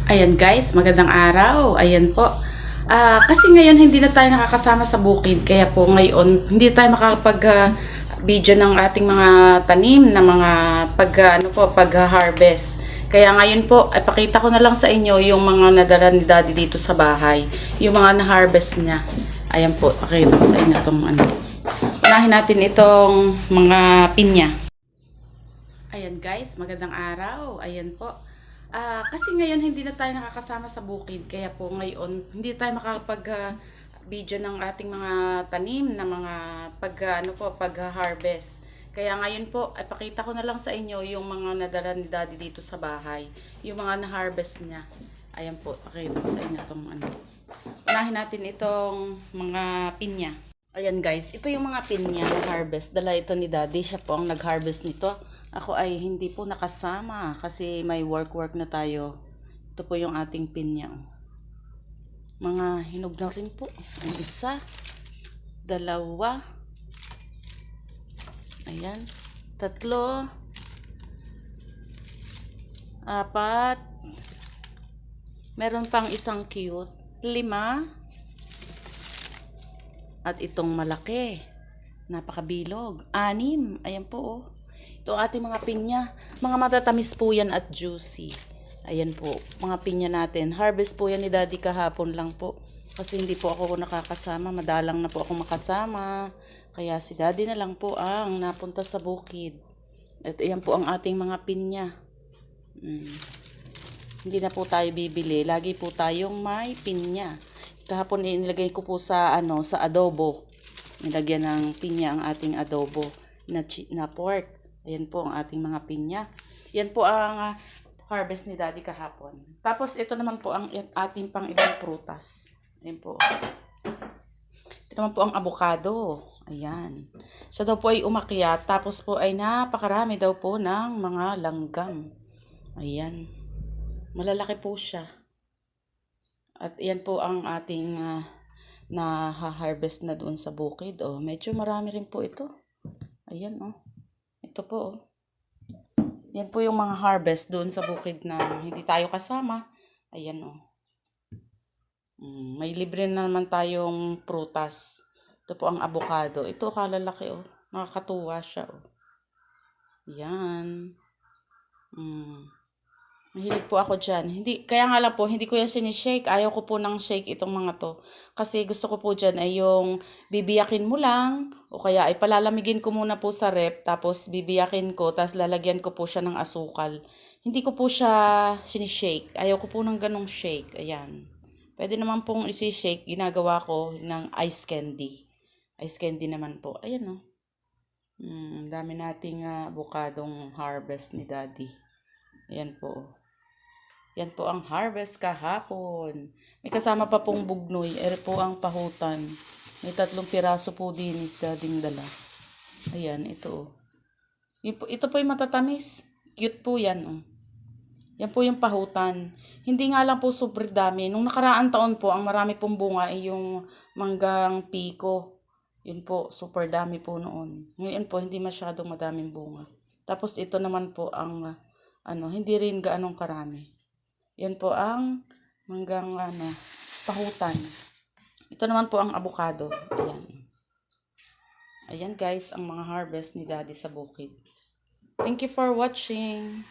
Ayan guys, magandang araw. Ayan po. Kasi ngayon hindi na tayo nakakasama sa bukid. Kaya po ngayon hindi tayo makakapag video ng ating mga tanim na mga pag-harvest. Kaya ngayon po, ay pakita ko na lang sa inyo yung mga nadala ni Daddy dito sa bahay. Yung mga na-harvest niya. Ayan po, pakita ko sa inyo itong ano. Unahin natin itong mga pinya. Ayan guys, magandang araw. Ayan po. Kasi ngayon hindi na tayo nakakasama sa bukid. Kaya po ngayon hindi tayo makakapag video ng ating mga tanim na mga pag-harvest. Kaya ngayon po, ay pakita ko na lang sa inyo yung mga nadala ni Daddy dito sa bahay. Yung mga na-harvest niya. Ayan po, pakita ko sa inyo itong ano. Unahin natin itong mga pinya. Ayan guys, ito yung mga pinya na harvest. Dala ito ni Daddy, siya po ang nag-harvest nito. Ako ay hindi po nakasama kasi may work na tayo. Ito po yung ating pinya. Mga hinog na rin po. Ang isa, dalawa, ayan, tatlo, apat, meron pang isang cute, 5, at itong malaki, napakabilog, 6. Ayan po oh. Ito ating mga pinya. Mga matatamis po yan at juicy. Ayan po, mga pinya natin. Harvest po yan ni Daddy kahapon lang po. Kasi hindi po ako nakakasama. Madalang na po ako makasama. Kaya si Daddy na lang po ang napunta sa bukid. At ayan po ang ating mga pinya. Hindi na po tayo bibili. Lagi po tayong may pinya. Kahapon inilagay ko po sa sa adobo. Nilagyan ng pinya ang ating adobo na pork. Ayan po ang ating mga pinya. Yan po ang harvest ni Daddy kahapon. Tapos ito naman po ang ating pang ibang prutas. Ayan po. Ito naman po ang avocado. Ayan. Siya daw po ay umakyat. Tapos po ay napakarami daw po ng mga langgam. Ayan. Malalaki po siya. At yan po ang ating na-harvest na doon sa bukid. Oh, medyo marami rin po ito. Ayan oh. Ito po oh. Yan po yung mga harvest doon sa bukid na hindi tayo kasama. Ayan oh. May libre na naman tayong prutas. Ito po ang avocado. Ito kalalaki oh. Nakakatuwa siya oh. Yan. Mahilig po ako dyan. Kaya nga lang po, hindi ko yan sinishake. Ayaw ko po ng shake itong mga to. Kasi gusto ko po dyan ay yung bibiyakin mo lang. O kaya ay palalamigin ko muna po sa rep. Tapos bibiyakin ko. Tapos lalagyan ko po siya ng asukal. Hindi ko po siya sinishake. Ayaw ko po ng ganong shake. Ayan. Pwede naman pong isi-shake. Ginagawa ko ng ice candy. Ice candy naman po. Ayan o. Dami nating avocadong harvest ni Daddy. Ayan po. Yan po ang harvest kahapon. May kasama pa pong bugnoy. Po ang pahutan. May 3 piraso po din is Dading dala. Ayan, ito. Ito po yung matatamis. Cute po yan. Oh. Yan po yung pahutan. Hindi nga lang po super dami. Nung nakaraang taon po, ang marami pong bunga ay yung manggang piko. Yun po, super dami po noon. Ngayon po, hindi masyadong madaming bunga. Tapos ito naman po ang hindi rin gaanong karami. Yan po ang manggang pahutan. Ito naman po ang avocado. Ayan. Ayan guys, ang mga harvest ni Daddy sa bukid. Thank you for watching.